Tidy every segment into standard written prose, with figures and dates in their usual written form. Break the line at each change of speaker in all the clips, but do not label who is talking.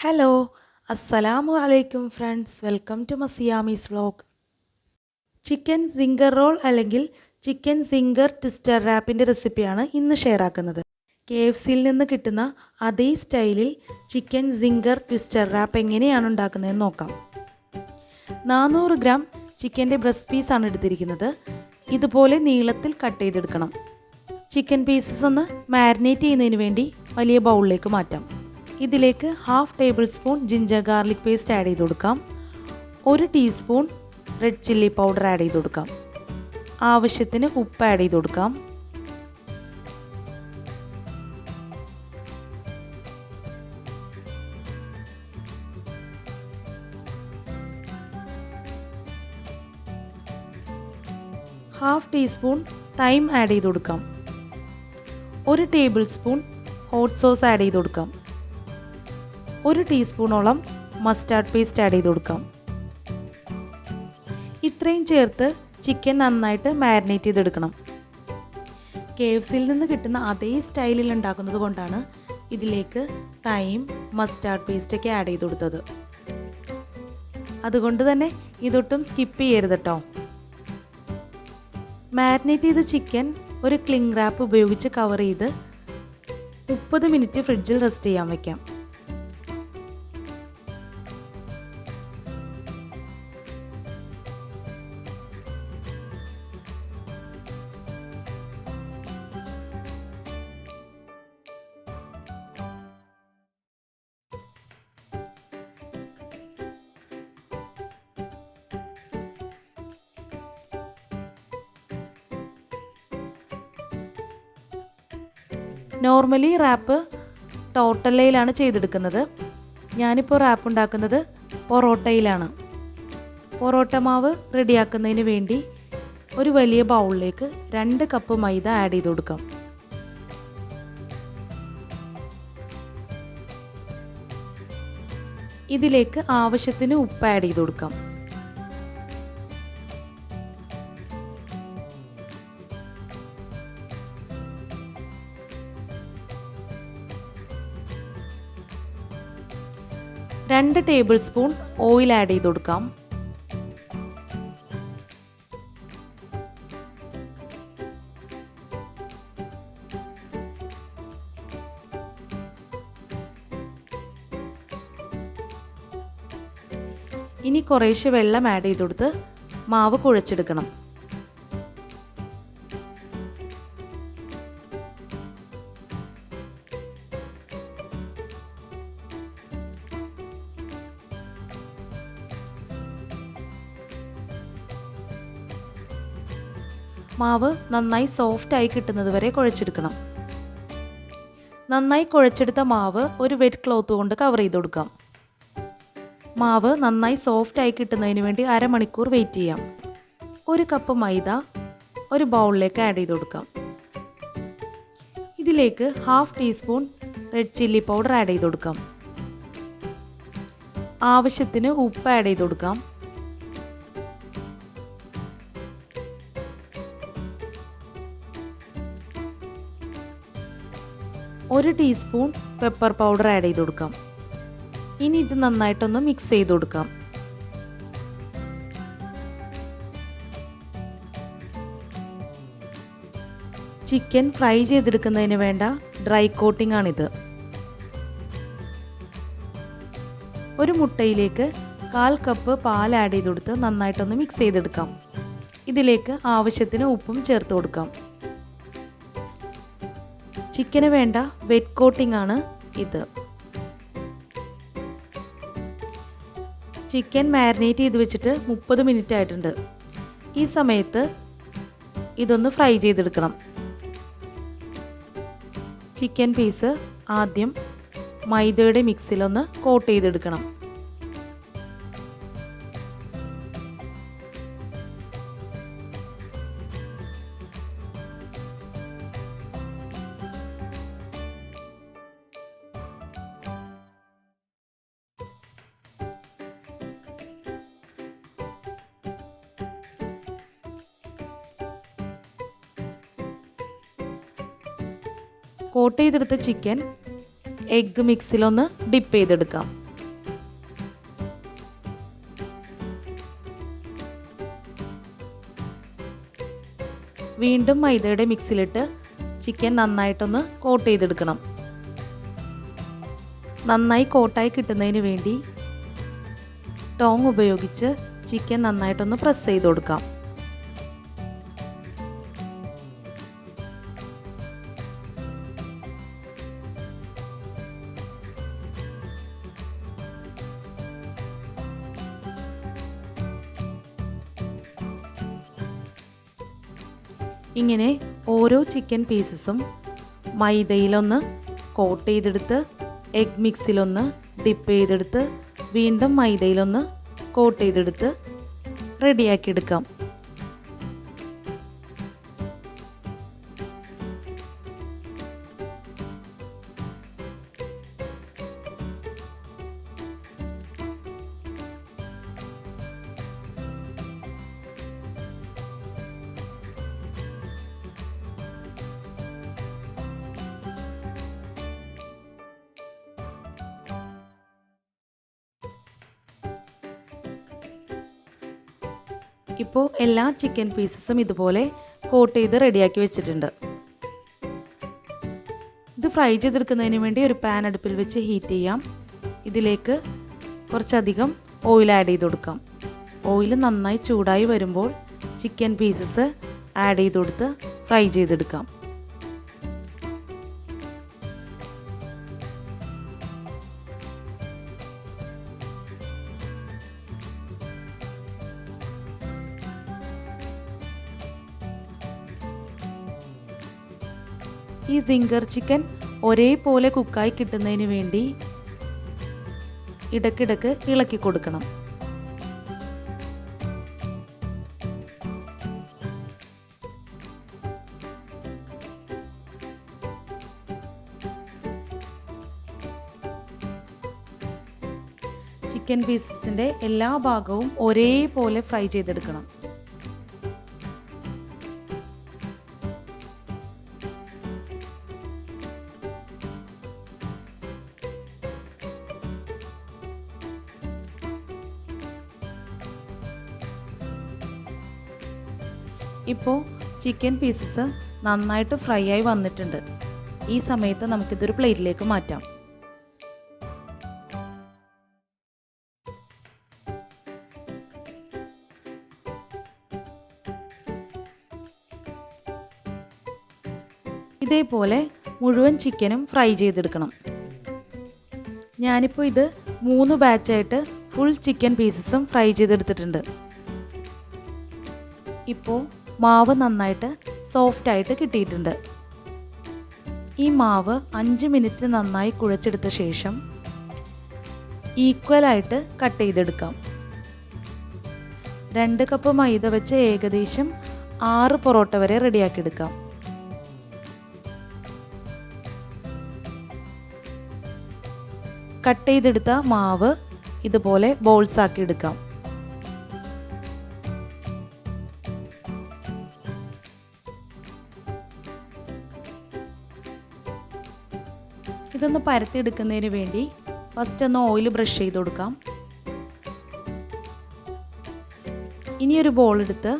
Hello അസ്സലാമു അലൈക്കും friends, welcome to മസിയാമീസ് വ്ളോഗ്. ചിക്കൻ സിംഗർ റോൾ അല്ലെങ്കിൽ ചിക്കൻ സിംഗർ ട്വിസ്റ്റർ റാപ്പിൻ്റെ റെസിപ്പിയാണ് ഇന്ന് ഷെയർ ആക്കുന്നത്. KFCയിൽ നിന്ന് കിട്ടുന്ന അതേ സ്റ്റൈലിൽ ചിക്കൻ സിംഗർ ട്വിസ്റ്റർ റാപ്പ് എങ്ങനെയാണ് ഉണ്ടാക്കുന്നതെന്ന് നോക്കാം. 400 ഗ്രാം ചിക്കൻ്റെ ബ്രസ്റ്റ് പീസാണ് എടുത്തിരിക്കുന്നത്. ഇതുപോലെ നീളത്തിൽ കട്ട് ചെയ്തെടുക്കണം. ചിക്കൻ പീസസ് ഒന്ന് മാരിനേറ്റ് ചെയ്യുന്നതിന് വേണ്ടി വലിയ ബൗളിലേക്ക് മാറ്റാം. ഇതിലേക്ക് 1/2 table spoon ginger garlic paste add ചെയ്ത് കൊടുക്കാം. 1 teaspoon red chilli powder add ചെയ്ത് കൊടുക്കാം. ആവശ്യത്തിന് ഉപ്പ് ആഡ് ചെയ്ത് കൊടുക്കാം. ഹാഫ് ടീസ്പൂൺ തൈം ആഡ് ചെയ്ത് കൊടുക്കാം. 1 table spoon hot sauce add ചെയ്ത് കൊടുക്കാം. 1 ടീസ്പൂണോളം മസ്റ്റാർഡ് പേസ്റ്റ് ആഡ് ചെയ്ത് കൊടുക്കാം. ഇത്രയും ചേർത്ത് ചിക്കൻ നന്നായിട്ട് മാരിനേറ്റ് ചെയ്തെടുക്കണം. KFCയിൽ നിന്ന് കിട്ടുന്ന അതേ സ്റ്റൈലിൽ ഉണ്ടാക്കുന്നത് കൊണ്ടാണ് ഇതിലേക്ക് തൈം മസ്റ്റാർഡ് പേസ്റ്റൊക്കെ ആഡ് ചെയ്ത് കൊടുത്തത്. അതുകൊണ്ട് തന്നെ ഇതൊട്ടും സ്കിപ്പ് ചെയ്യരുത് കേട്ടോ. മാരിനേറ്റ് ചെയ്ത ചിക്കൻ ഒരു ക്ലിംഗ് റാപ്പ് ഉപയോഗിച്ച് കവർ ചെയ്ത് 30 മിനിറ്റ് ഫ്രിഡ്ജിൽ റെസ്റ്റ് ചെയ്യാൻ വയ്ക്കാം. നോർമലി റാപ്പ് ടോട്ടല്ലയിലാണ് ചെയ്തെടുക്കുന്നത്. ഞാനിപ്പോൾ റാപ്പ് ഉണ്ടാക്കുന്നത് പൊറോട്ടയിലാണ്. പൊറോട്ട മാവ് റെഡിയാക്കുന്നതിന് വേണ്ടി ഒരു വലിയ ബൗളിലേക്ക് 2 കപ്പ് മൈദ ആഡ് ചെയ്ത് കൊടുക്കാം. ഇതിലേക്ക് ആവശ്യത്തിന് ഉപ്പ് ആഡ് ചെയ്ത് കൊടുക്കാം. രണ്ട് ടേബിൾ സ്പൂൺ ഓയിൽ ആഡ് ചെയ്ത് കൊടുക്കാം. ഇനി കുറേശ്ശെ വെള്ളം ആഡ് ചെയ്ത് കൊടുത്ത് മാവ് കുഴച്ചെടുക്കണം. മാവ് നന്നായി സോഫ്റ്റായി കിട്ടുന്നത് വരെ കുഴച്ചെടുക്കണം. നന്നായി കുഴച്ചെടുത്ത മാവ് ഒരു വെറ്റ് ക്ലോത്ത് കൊണ്ട് കവർ ചെയ്ത് കൊടുക്കാം. മാവ് നന്നായി സോഫ്റ്റായി കിട്ടുന്നതിന് വേണ്ടി അരമണിക്കൂർ വെയിറ്റ് ചെയ്യാം. 1 കപ്പ് മൈദ ഒരു ബൗളിലേക്ക് ആഡ് ചെയ്ത് കൊടുക്കാം. ഇതിലേക്ക് 1/2 teaspoon red chilli powder add ചെയ്ത് കൊടുക്കാം. ആവശ്യത്തിന് ഉപ്പ് ആഡ് ചെയ്ത് കൊടുക്കാം. ഒരു ടീസ്പൂൺ പെപ്പർ പൗഡർ ആഡ് ചെയ്ത് കൊടുക്കാം. ഇനി ഇത് നന്നായിട്ടൊന്ന് മിക്സ് ചെയ്ത് കൊടുക്കാം. ചിക്കൻ ഫ്രൈ ചെയ്തെടുക്കുന്നതിന് വേണ്ട ഡ്രൈ കോട്ടിംഗ് ആണിത്. ഒരു മുട്ടയിലേക്ക് 1/4 കപ്പ് പാൽ ആഡ് ചെയ്ത് കൊടുത്ത് നന്നായിട്ടൊന്ന് മിക്സ് ചെയ്തെടുക്കാം. ഇതിലേക്ക് ആവശ്യത്തിന് ഉപ്പും ചേർത്ത് കൊടുക്കാം. ചിക്കന് വേണ്ട വെറ്റ് കോട്ടിംഗ് ആണ് ഇത്. ചിക്കൻ മാരിനേറ്റ് ചെയ്ത് വെച്ചിട്ട് 30 മിനിറ്റ് ആയിട്ടുണ്ട്. ഈ സമയത്ത് ഇതൊന്ന് ഫ്രൈ ചെയ്തെടുക്കണം. ചിക്കൻ പീസ് ആദ്യം മൈദയുടെ മിക്സിലൊന്ന് കോട്ട് ചെയ്തെടുക്കണം. കോട്ട് ചെയ്തെടുത്ത ചിക്കൻ എഗ്ഗ് മിക്സിലൊന്ന് ഡിപ്പ് ചെയ്തെടുക്കാം. വീണ്ടും മൈദയുടെ മിക്സിലിട്ട് ചിക്കൻ നന്നായിട്ടൊന്ന് കോട്ട് ചെയ്തെടുക്കണം. നന്നായി കോട്ടായി കിട്ടുന്നതിന് വേണ്ടി ടോങ് ഉപയോഗിച്ച് ചിക്കൻ നന്നായിട്ടൊന്ന് പ്രസ് ചെയ്ത് കൊടുക്കാം. ഇങ്ങനെ ഓരോ ചിക്കൻ പീസസും മൈദയിലൊന്ന് കോട്ട് ചെയ്തെടുത്ത് എഗ് മിക്സിലൊന്ന് ഡിപ്പ് ചെയ്തെടുത്ത് വീണ്ടും മൈദയിലൊന്ന് കോട്ട് ചെയ്തെടുത്ത് റെഡിയാക്കി എടുക്കാം. ഇപ്പോൾ എല്ലാ ചിക്കൻ പീസസും ഇതുപോലെ കോട്ട് ചെയ്ത് റെഡിയാക്കി വെച്ചിട്ടുണ്ട്. ഇത് ഫ്രൈ ചെയ്തെടുക്കുന്നതിന് വേണ്ടി ഒരു പാൻ അടുപ്പിൽ വെച്ച് ഹീറ്റ് ചെയ്യാം. ഇതിലേക്ക് കുറച്ചധികം ഓയിൽ ആഡ് ചെയ്ത് കൊടുക്കാം. ഓയിൽ നന്നായി ചൂടായി വരുമ്പോൾ ചിക്കൻ പീസസ് ആഡ് ചെയ്ത് കൊടുത്ത് ഫ്രൈ ചെയ്തെടുക്കാം. ഈ സിംഗർ ചിക്കൻ ഒരേപോലെ കുക്കായി കിട്ടുന്നതിന് വേണ്ടി ഇടയ്ക്കിടയ്ക്ക് ഇളക്കി കൊടുക്കണം. ചിക്കൻ പീസസിൻ്റെ എല്ലാ ഭാഗവും ഒരേപോലെ ഫ്രൈ ചെയ്തെടുക്കണം. ഇപ്പോൾ ചിക്കൻ പീസസ് നന്നായിട്ട് ഫ്രൈ ആയി വന്നിട്ടുണ്ട്. ഈ സമയത്ത് നമുക്കിതൊരു പ്ലേറ്റിലേക്ക് മാറ്റാം. ഇതേപോലെ മുഴുവൻ ചിക്കനും ഫ്രൈ ചെയ്തെടുക്കണം. ഞാനിപ്പോൾ ഇത് 3 ബാച്ചായിട്ട് ഫുൾ ചിക്കൻ പീസസും ഫ്രൈ ചെയ്തെടുത്തിട്ടുണ്ട്. ഇപ്പോൾ മാവ് നന്നായിട്ട് സോഫ്റ്റായിട്ട് കിട്ടിയിട്ടുണ്ട്. ഈ മാവ് 5 മിനിറ്റ് നന്നായി കുഴച്ചെടുത്ത ശേഷം ഈക്വലായിട്ട് കട്ട് ചെയ്തെടുക്കാം. 2 കപ്പ് മൈദ വെച്ച് ഏകദേശം 6 പൊറോട്ട വരെ റെഡിയാക്കിയെടുക്കാം. കട്ട് ചെയ്തെടുത്ത മാവ് ഇതുപോലെ ബോൾസ് ആക്കി എടുക്കാം. ഇതൊന്ന് പരത്തിയെടുക്കുന്നതിന് വേണ്ടി ഫസ്റ്റ് ഒന്ന് ഓയിൽ ബ്രഷ് ചെയ്ത് കൊടുക്കാം. ഇനിയൊരു ബോൾ എടുത്ത്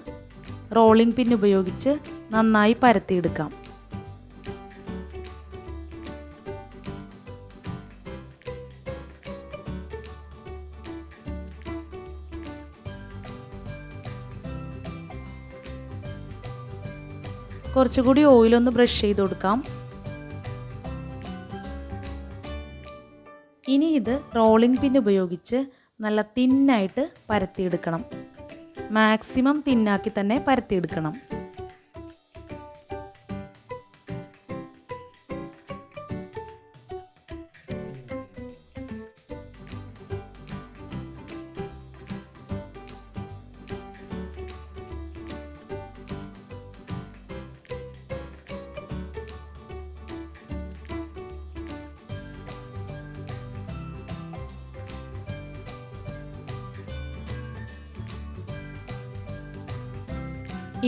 റോളിംഗ് പിൻ ഉപയോഗിച്ച് നന്നായി പരത്തിയെടുക്കാം. കുറച്ചുകൂടി ഓയിലൊന്ന് ബ്രഷ് ചെയ്ത് കൊടുക്കാം. ഇനി ഇത് റോളിംഗ് പിൻ ഉപയോഗിച്ച് നല്ല തിന്നായിട്ട് പരത്തിയെടുക്കണം. മാക്സിമം തിന്നാക്കി തന്നെ പരത്തിയെടുക്കണം.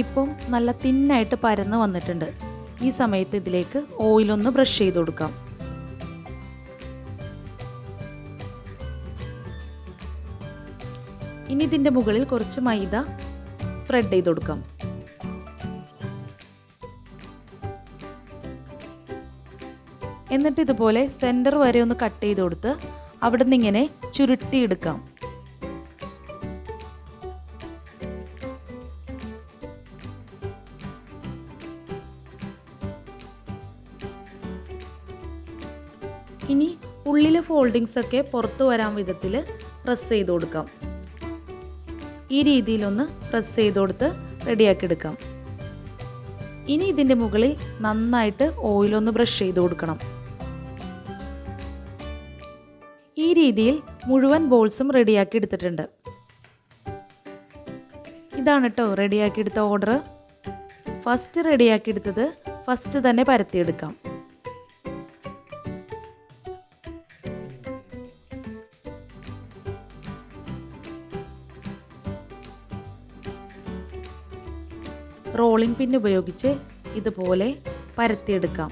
ഇപ്പം നല്ല തിന്നായിട്ട് പരന്ന് വന്നിട്ടുണ്ട്. ഈ സമയത്ത് ഇതിലേക്ക് ഓയിലൊന്ന് ബ്രഷ് ചെയ്ത് കൊടുക്കാം. ഇനി ഇതിൻ്റെ മുകളിൽ കുറച്ച് മൈദ സ്പ്രെഡ് ചെയ്ത് കൊടുക്കാം. എന്നിട്ട് ഇതുപോലെ സെൻറ്റർ വരെ ഒന്ന് കട്ട് ചെയ്ത് കൊടുത്ത് അവിടെ നിന്ന് ഇങ്ങനെ ചുരുട്ടിയെടുക്കാം. ഇനി ഉള്ളിലെ ഫോൾഡിങ്സ് ഒക്കെ പുറത്തു വരാൻ വിധത്തിൽ പ്രസ് ചെയ്ത് കൊടുക്കാം. ഈ രീതിയിലൊന്ന് പ്രസ് ചെയ്ത് കൊടുത്ത് റെഡിയാക്കി എടുക്കാം. ഇനി ഇതിൻ്റെ മുകളിൽ നന്നായിട്ട് ഓയിലൊന്ന് ബ്രഷ് ചെയ്ത് കൊടുക്കണം. ഈ രീതിയിൽ മുഴുവൻ ബോൾസും റെഡിയാക്കി എടുത്തിട്ടുണ്ട്. ഇതാണ് കേട്ടോ റെഡിയാക്കി എടുത്ത ഓർഡർ. ഫസ്റ്റ് റെഡിയാക്കി എടുത്തത് ഫസ്റ്റ് തന്നെ പരത്തിയെടുക്കാം. റോളിംഗ് പിൻ ഉപയോഗിച്ച് ഇതുപോലെ പരത്തിയെടുക്കാം.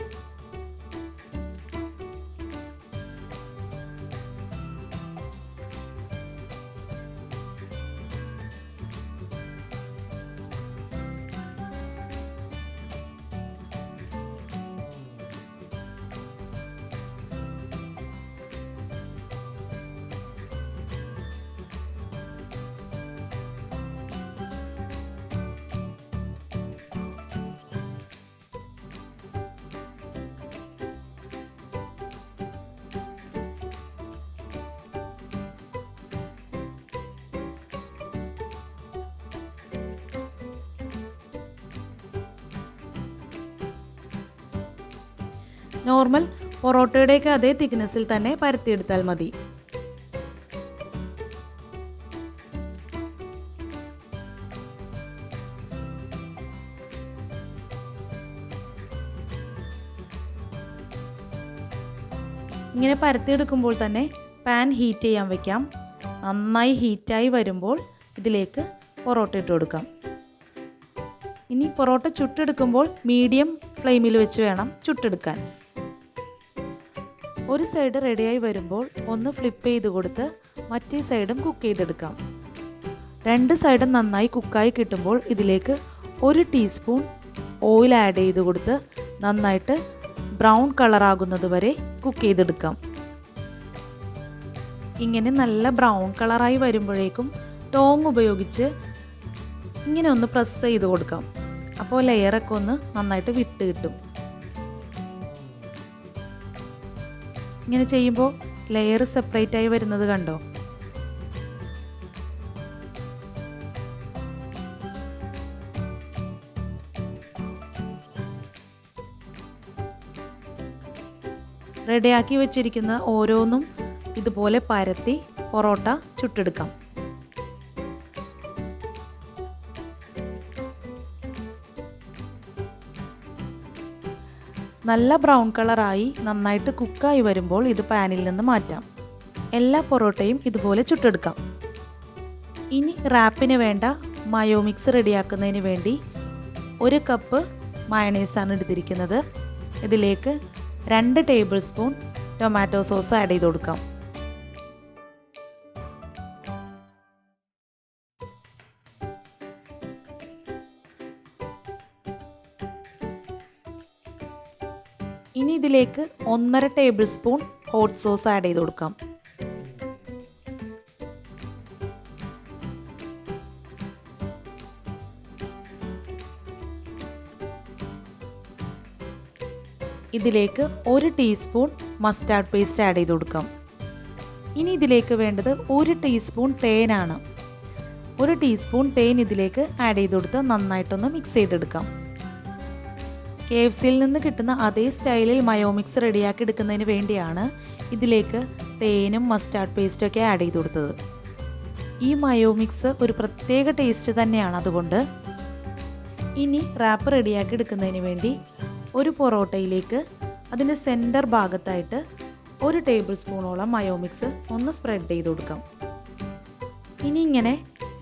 നോർമൽ പൊറോട്ടയുടെയൊക്കെ അതേ തിക്നെസ്സിൽ തന്നെ പരത്തിയെടുത്താൽ മതി. ഇങ്ങനെ പരത്തിയെടുക്കുമ്പോൾ തന്നെ പാൻ ഹീറ്റ് ചെയ്യാൻ വെക്കാം. നന്നായി ഹീറ്റായി വരുമ്പോൾ ഇതിലേക്ക് പൊറോട്ട ഇട്ട് കൊടുക്കാം. ഇനി പൊറോട്ട ചുട്ടെടുക്കുമ്പോൾ മീഡിയം ഫ്ലെയിമിൽ വെച്ച് വേണം ചുട്ടെടുക്കാൻ. ഒരു സൈഡ് റെഡിയായി വരുമ്പോൾ ഒന്ന് ഫ്ലിപ്പ് ചെയ്ത് കൊടുത്ത് മറ്റേ സൈഡും കുക്ക് ചെയ്തെടുക്കാം. രണ്ട് സൈഡും നന്നായി കുക്കായി കിട്ടുമ്പോൾ ഇതിലേക്ക് 1 ടീസ്പൂൺ ഓയിൽ ആഡ് ചെയ്ത് കൊടുത്ത് നന്നായിട്ട് ബ്രൗൺ കളറാകുന്നത് വരെ കുക്ക് ചെയ്തെടുക്കാം. ഇങ്ങനെ നല്ല ബ്രൗൺ കളറായി വരുമ്പോഴേക്കും ടോങ് ഉപയോഗിച്ച് ഇങ്ങനെ ഒന്ന് പ്രസ് ചെയ്ത് കൊടുക്കാം. അപ്പോൾ ലെയറൊക്കെ ഒന്ന് നന്നായിട്ട് വിട്ട് കിട്ടും. ഇങ്ങനെ ചെയ്യുമ്പോൾ ലെയർ സെപ്പറേറ്റ് ആയി വരുന്നത് കണ്ടോ? റെഡിയാക്കി വെച്ചിരിക്കുന്ന ഓരോന്നും ഇതുപോലെ പരത്തി പൊറോട്ട ചുട്ടെടുക്കാം. നല്ല ബ്രൗൺ കളറായി നന്നായിട്ട് കുക്കായി വരുമ്പോൾ ഇത് പാനിൽ നിന്ന് മാറ്റാം. എല്ലാ പൊറോട്ടയും ഇതുപോലെ ചുട്ടെടുക്കാം. ഇനി റാപ്പിന് വേണ്ട മയോ മിക്സ് റെഡിയാക്കുന്നതിന് വേണ്ടി 1 കപ്പ് മയണൈസാണ് എടുത്തിരിക്കുന്നത്. ഇതിലേക്ക് 2 table spoon tomato sauce add ചെയ്ത് കൊടുക്കാം. ഇനി ഇതിലേക്ക് 1.5 table spoon hot sauce add ചെയ്ത് കൊടുക്കാം. ഇതിലേക്ക് 1 ടീസ്പൂൺ മസ്റ്റാർഡ് പേസ്റ്റ് ആഡ് ചെയ്ത് കൊടുക്കാം. ഇനി ഇതിലേക്ക് വേണ്ടത് 1 ടീസ്പൂൺ തേനാണ്. 1 ടീസ്പൂൺ തേൻ ഇതിലേക്ക് ആഡ് ചെയ്ത് കൊടുത്ത് നന്നായിട്ടൊന്ന് മിക്സ് ചെയ്തെടുക്കാം. KFCയിൽ നിന്ന് കിട്ടുന്ന അതേ സ്റ്റൈലിൽ മയോ മിക്സ് റെഡിയാക്കി എടുക്കുന്നതിന് വേണ്ടിയാണ് ഇതിലേക്ക് തേനും മസ്റ്റാർഡ് പേസ്റ്റൊക്കെ ആഡ് ചെയ്ത് കൊടുത്തത്. ഈ മയോ മിക്സ് ഒരു പ്രത്യേക ടേസ്റ്റ് തന്നെയാണ്. അതുകൊണ്ട് ഇനി റാപ്പ് റെഡിയാക്കി എടുക്കുന്നതിന് വേണ്ടി ഒരു പൊറോട്ടയിലേക്ക് അതിൻ്റെ സെൻറ്റർ ഭാഗത്തായിട്ട് 1 ടേബിൾ സ്പൂണോളം മയോ മിക്സ് ഒന്ന് സ്പ്രെഡ് ചെയ്ത് കൊടുക്കാം. ഇനി ഇങ്ങനെ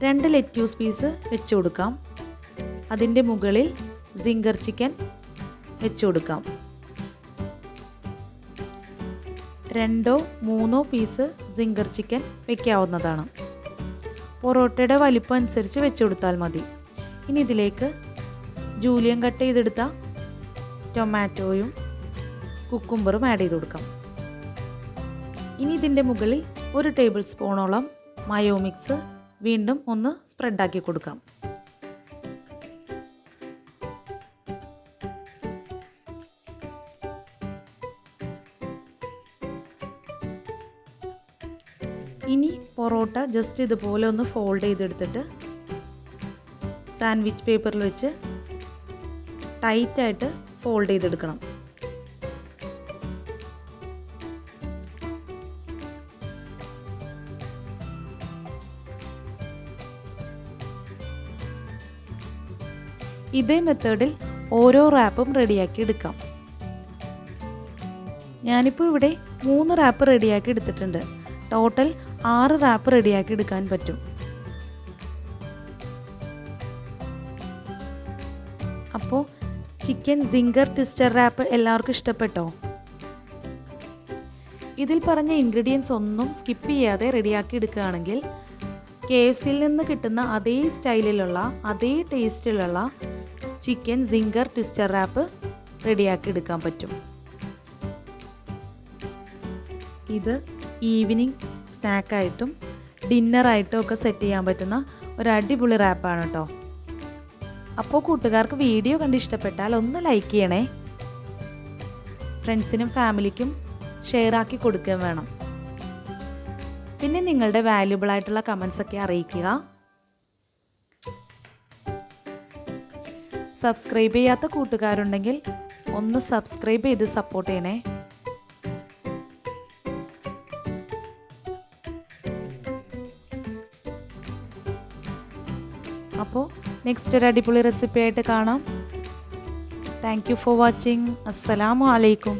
2 ലെറ്റ്യൂസ് പീസ് വെച്ച് കൊടുക്കാം. അതിൻ്റെ മുകളിൽ സിംഗർ ചിക്കൻ വെച്ച് കൊടുക്കാം. 2-3 പീസ് സിംഗർ ചിക്കൻ വെക്കാവുന്നതാണ്. പൊറോട്ടയുടെ വലിപ്പം അനുസരിച്ച് വെച്ച് കൊടുത്താൽ മതി. ഇനി ഇതിലേക്ക് ജൂലിയൻ കട്ട് ചെയ്തെടുത്ത ടൊമാറ്റോയും കുക്കുംബറും ആഡ് ചെയ്ത് കൊടുക്കാം. ഇനി ഇതിൻ്റെ മുകളിൽ 1 ടേബിൾ സ്പൂണോളം മയോ മിക്സ് വീണ്ടും ഒന്ന് സ്പ്രെഡാക്കി കൊടുക്കാം. ഇനി പൊറോട്ട ജസ്റ്റ് ഇതുപോലെ ഒന്ന് ഫോൾഡ് ചെയ്തെടുത്തിട്ട് സാൻഡ്വിച്ച് പേപ്പറിൽ വെച്ച് ടൈറ്റായിട്ട് ഫോൾഡ് ചെയ്തെടുക്കണം. ഇതേ മെത്തേഡിൽ ഓരോ റാപ്പും റെഡിയാക്കി എടുക്കാം. ഞാനിപ്പോൾ ഇവിടെ 3 റാപ്പ് റെഡിയാക്കി എടുത്തിട്ടുണ്ട്. ടോട്ടൽ 6 റാപ്പ് റെഡിയാക്കി എടുക്കാൻ പറ്റും. അപ്പോൾ ചിക്കൻ സിംഗർ ട്വിസ്റ്റർ റാപ്പ് എല്ലാവർക്കും ഇഷ്ടപ്പെട്ടോ? ഇതിൽ പറഞ്ഞ ഇൻഗ്രീഡിയൻസ് ഒന്നും സ്കിപ്പ് ചെയ്യാതെ റെഡിയാക്കി എടുക്കുകയാണെങ്കിൽ KFCയിൽ നിന്ന് കിട്ടുന്ന അതേ സ്റ്റൈലിലുള്ള അതേ ടേസ്റ്റിലുള്ള ചിക്കൻ സിംഗർ ട്വിസ്റ്റർ റാപ്പ് റെഡിയാക്കി എടുക്കാൻ പറ്റും. ഇത് ഈവനിങ് സ്നാക്കായിട്ടും ഡിന്നറായിട്ടും ഒക്കെ സെറ്റ് ചെയ്യാൻ പറ്റുന്ന ഒരു അടിപൊളി റാപ്പാണ് കേട്ടോ. അപ്പോൾ കൂട്ടുകാർക്ക് വീഡിയോ കണ്ട് ഇഷ്ടപ്പെട്ടാൽ ഒന്ന് ലൈക്ക് ചെയ്യണേ. ഫ്രണ്ട്സിനും ഫാമിലിക്കും ഷെയർ ആക്കി കൊടുക്കുകയും വേണം. പിന്നെ നിങ്ങളുടെ വാല്യുബിൾ ആയിട്ടുള്ള കമൻസ് ഒക്കെ അറിയിക്കുക. സബ്സ്ക്രൈബ് ചെയ്യാത്ത കൂട്ടുകാരുണ്ടെങ്കിൽ ഒന്ന് സബ്സ്ക്രൈബ് ചെയ്ത് സപ്പോർട്ട് ചെയ്യണേ. അപ്പോൾ നെക്സ്റ്റ് ഒരു അടിപൊളി റെസിപ്പി ആയിട്ട് കാണാം. Thank you for watching. അസ്സലാമു അലൈക്കും.